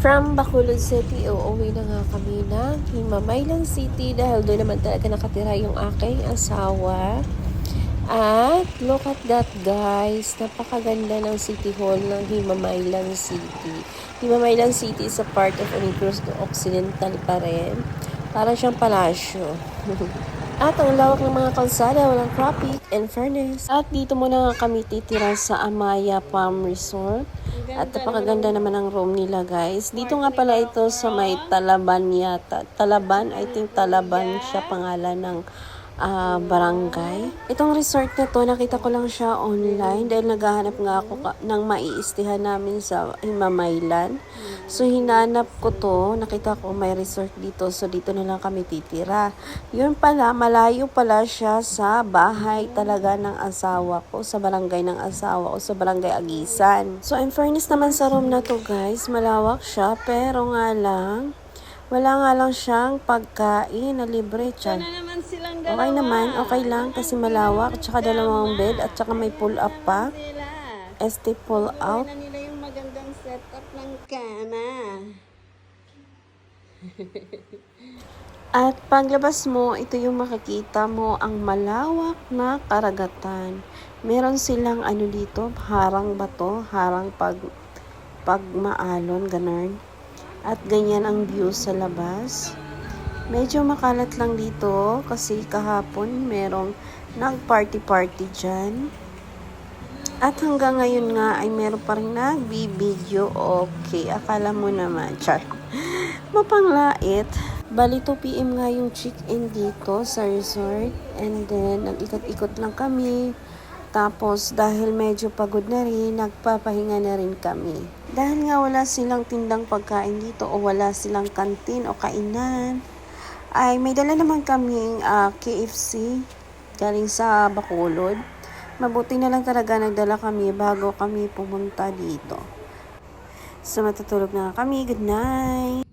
From Bacolod City, uuwi na nga kami ng Himamaylan City dahil doon naman talaga nakatira yung aking asawa. At look at that guys, napakaganda ng City Hall ng Himamaylan City. Himamaylan City is a part of Negros Occidental pa rin. Para siyang palasyo. At ang lawak ng mga kalsada, walang traffic and fairness. At dito muna nga kami titira sa Amaya Palm Resort. At napakaganda naman ang room nila guys. Dito nga pala ito sa may Talaban yata. Talaban, I think Talaban siya pangalan ng barangay. Itong resort na to, nakita ko lang siya online dahil naghahanap nga ako ng maiistihan namin sa Himamaylan. So hinanap ko to, nakita ko may resort dito. So dito na lang kami titira. Yun pala, malayo pala siya sa bahay talaga ng asawa ko, sa barangay ng asawa ko, sa barangay Agisan. So in fairness naman sa room na to guys, malawak siya pero nga lang wala nga lang siyang pagkain na libre, chan. Okay naman, okay lang kasi malawak, at saka dalawang bed, at saka may pull up pa. ST pull out. Na nila yung magandang setup ng kama. At paglabas mo, ito yung makikita mo, ang malawak na karagatan. Meron silang ano dito, harang bato, harang pag maalon, ganun. At ganyan ang view sa labas. Medyo makalat lang dito kasi kahapon merong nag-party-party dyan. At hanggang ngayon nga ay meron pa rin nagbibideo. Okay, akala mo naman, char. Mapanglait. Bali 2 PM nga yung check-in dito sa resort. And then, nag-ikot-ikot lang kami. Tapos, dahil medyo pagod na rin, nagpapahinga na rin kami. Dahil nga wala silang tindang pagkain dito o wala silang kantin o kainan, ay may dala naman kaming KFC galing sa Bacolod. Mabuti na lang talaga nagdala kami bago kami pumunta dito. So, matutulog na kami. Good night!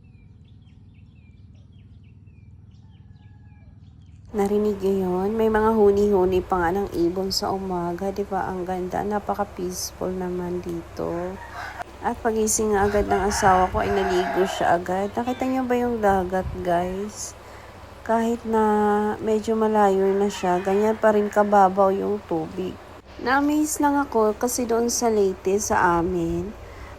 Narinig yun. May mga huni-huni pa nga ng ibon sa umaga. Diba? Ang ganda. Napaka-peaceful naman dito. At pagising nga agad ng asawa ko ay naligo siya agad. Nakita niyo ba yung dagat guys? Kahit na medyo malayo na siya, ganyan pa rin kababaw yung tubig. Na-amaze lang ako kasi doon sa Leyte sa amin,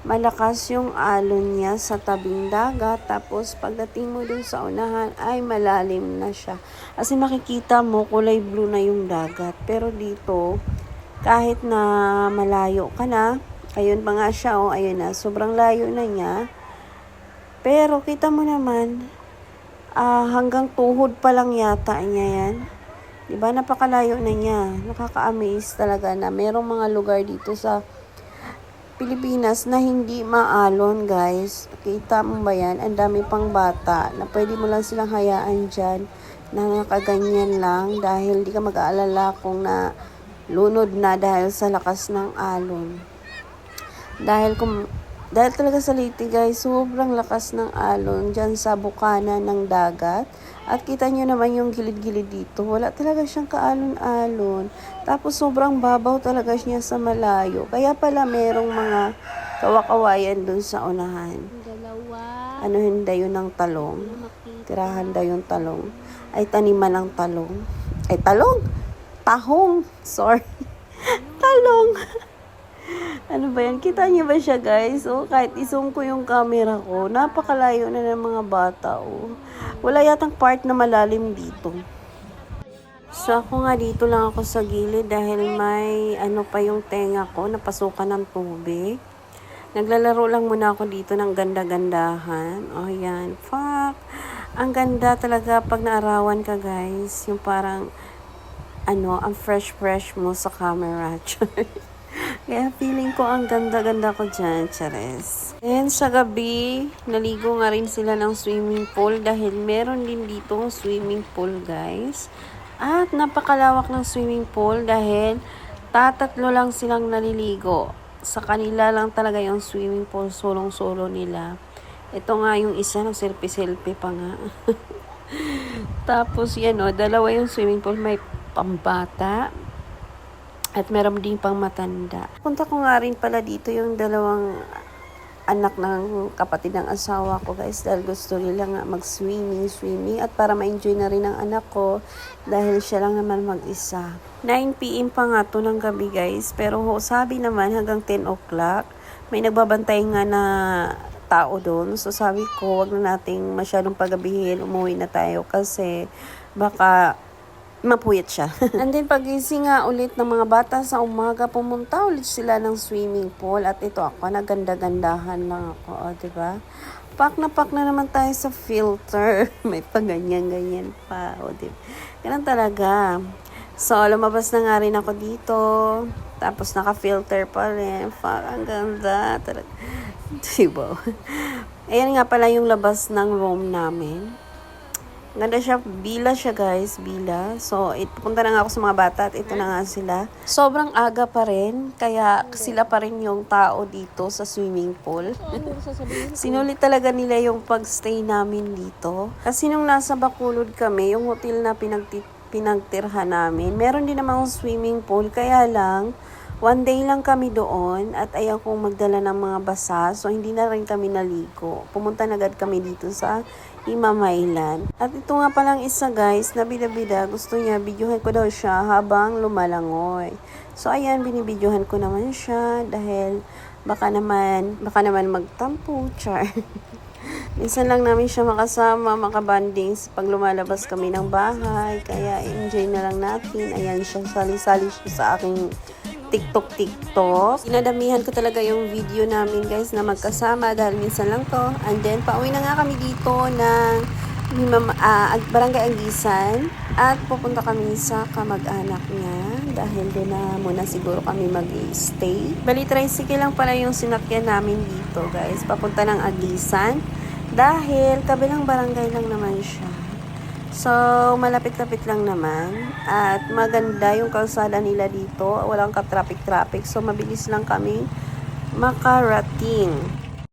malakas yung alon niya sa tabing dagat. Tapos pagdating mo dun sa unahan ay malalim na siya. Kasi makikita mo kulay blue na yung dagat. Pero dito, kahit na malayo ka na, ayun pa nga siya, oh, ayun na, sobrang layo na niya. Pero kita mo naman, hanggang tuhod pa lang yata niya yan. Diba, napakalayo na niya. Nakaka-amaze talaga na merong mga lugar dito sa Pilipinas na hindi maalon, guys. Kita mo ba yan? Ang dami pang bata na pwede mo lang silang hayaan dyan na nakaganyan lang dahil di ka mag-aalala kung na lunod na dahil sa lakas ng alon. Dahil talaga sa Leyte guys, sobrang lakas ng alon dyan sa bukana ng dagat. At kita nyo naman yung gilid-gilid dito. Wala talaga siyang kaalon-alon. Tapos sobrang babaw talaga siya sa malayo. Kaya pala merong mga kawakawayan dun sa unahan. Ano hindi yun ng talong? Tirahan daw yung talong. Ay taniman ng talong. Ay talong! Tahong! Sorry. Talong! Ano ba yan? Kita niyo ba siya guys? Oh, kahit isong ko yung camera ko, napakalayo na ng mga bata. Oh. Wala yatang part na malalim dito. So ako nga dito lang ako sa gilid dahil may ano pa yung tenga ko, napasukan ng tubig. Naglalaro lang muna ako dito ng ganda-gandahan. Oh yan, fuck. Ang ganda talaga pag naarawan ka guys. Yung parang ang fresh mo sa camera. Kaya feeling ko ang ganda-ganda ko dyan, chares. And sa gabi, naligo nga rin sila ng swimming pool dahil meron din dito swimming pool, guys. At napakalawak ng swimming pool dahil tatatlo lang silang naliligo. Sa kanila lang talaga yung swimming pool, sulong-sulo nila. Ito nga yung isa, nag-selfie-selfie pa nga. Tapos yan dalawa yung swimming pool, may pambata. At meron din pang matanda. Punta ko nga rin pala dito yung dalawang anak ng kapatid ng asawa ko guys, dahil gusto nila nga mag-swimming at para ma-enjoy na rin ang anak ko dahil siya lang naman mag-isa. 9 PM pa nga to ng gabi guys, pero sabi naman hanggang 10 o'clock may nagbabantay nga na tao doon. So sabi ko, wag na nating masyadong pagabihin, umuwi na tayo kasi baka mapuyat siya. And then pagising nga ulit ng mga bata sa umaga, pumunta ulit sila ng swimming pool at ito ako, naganda-gandahan lang ako, diba? Pak na naman tayo sa filter. May paganyan-ganyan pa, diba? Ganun talaga. So, lumabas na nga rin ako dito. Tapos naka-filter pa rin. Pak, ang ganda. Talaga. Diba? Ayan nga pala yung labas ng room namin. Ganda siya, bila siya guys, bila. So, pupunta na nga ako sa mga bata at ito na nga sila. Sobrang aga pa rin, kaya sila pa rin yung tao dito sa swimming pool. Sinulit talaga nila yung pagstay namin dito. Kasi nung nasa Bacolod kami, yung hotel na pinagtirhan namin, meron din namang swimming pool, kaya lang, one day lang kami doon at ayaw kong magdala ng mga basa, so hindi na rin kami naligo. Pumunta na agad kami dito sa Imamaylan. At ito nga palang isa guys, na bida-bida, gusto niya, videohan ko daw siya habang lumalangoy. So ayan, binibidyohan ko naman siya dahil baka naman magtampo, char. Minsan lang namin siya makasama, makabanding pag lumalabas kami ng bahay, kaya enjoy na lang natin. Ayan siya, sali-sali siya sa aking TikTok. Inadamihan ko talaga yung video namin guys na magkasama dahil minsan lang to. And then, pauwi na nga kami dito ng Barangay Agisan at pupunta kami sa kamag-anak niya dahil doon na muna siguro kami mag-stay. Bali, tricycle lang pala yung sinakyan namin dito guys, papunta ng Agisan dahil kabilang barangay lang naman siya. So, malapit-lapit lang naman. At maganda yung kalsada nila dito. Walang ka-traffic-traffic. So, mabilis lang kami makarating.